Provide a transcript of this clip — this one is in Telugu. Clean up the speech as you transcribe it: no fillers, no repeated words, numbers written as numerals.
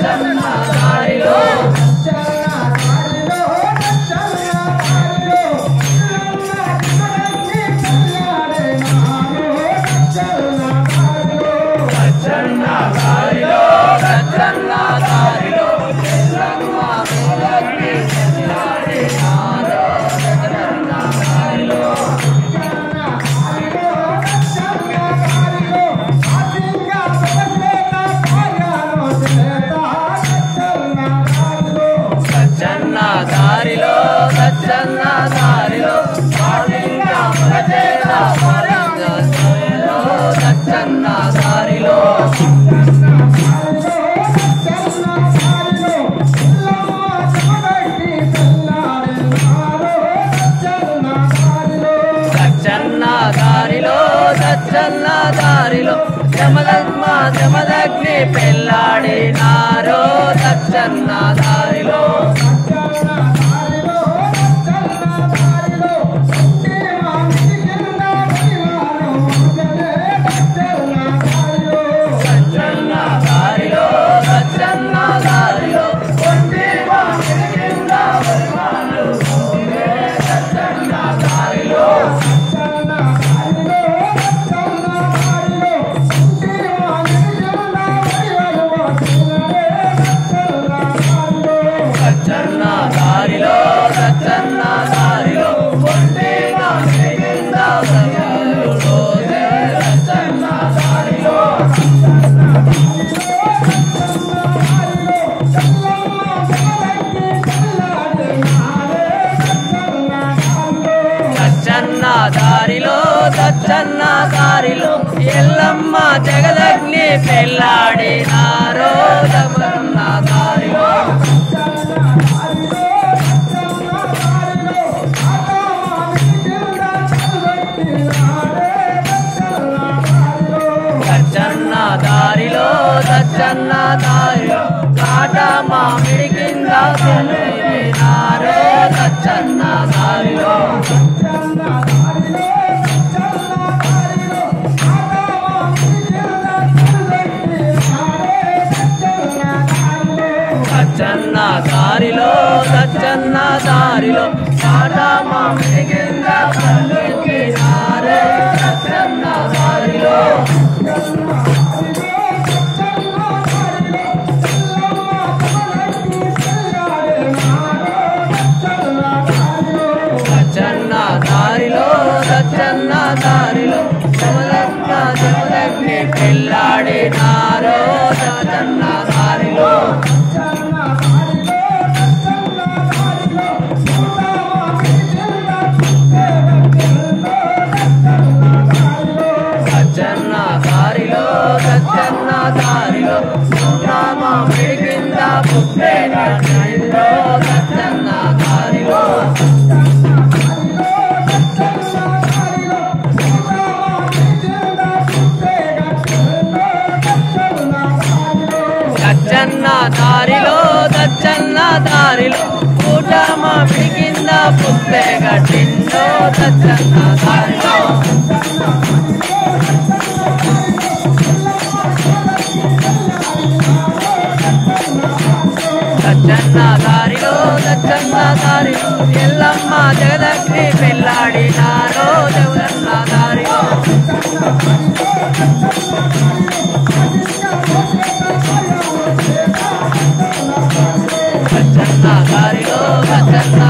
దారిలో జమదగ్ని పెళ్ళాడినారో దచ్చన్న దారిలో దచ్చన్న దారిలో ఎల్లమ్మ జగదగ్ని పెళ్ళాడినారో దమన్న దారిలో దచ్చన్న దారిలో కాట మామిడి కింద తిరిగినారో దచ్చన్న దారిలో దచ్చన్న దారిలో కాట మామిడి కింద తిరిగినారో దచ్చన్న దారిలో దచ్చన్న దారిలో జమదగ్ని పెళ్ళాడినారో దచ్చన్న దారిలో దచ్చన్న దారిలో మామిడి కింద పుట్టేనో దచ్చన్న దారిలో దచ్చన్న దారిలో పూట మామిడి కింద పుట్టే గట్టిందో దచ్చన్న దారిలో దచ్చన్న దారిలో ఎల్లమ్మ జగదగ్ని పెళ్ళాడినారో దచ్చన్న దారిలో దచ్చన్న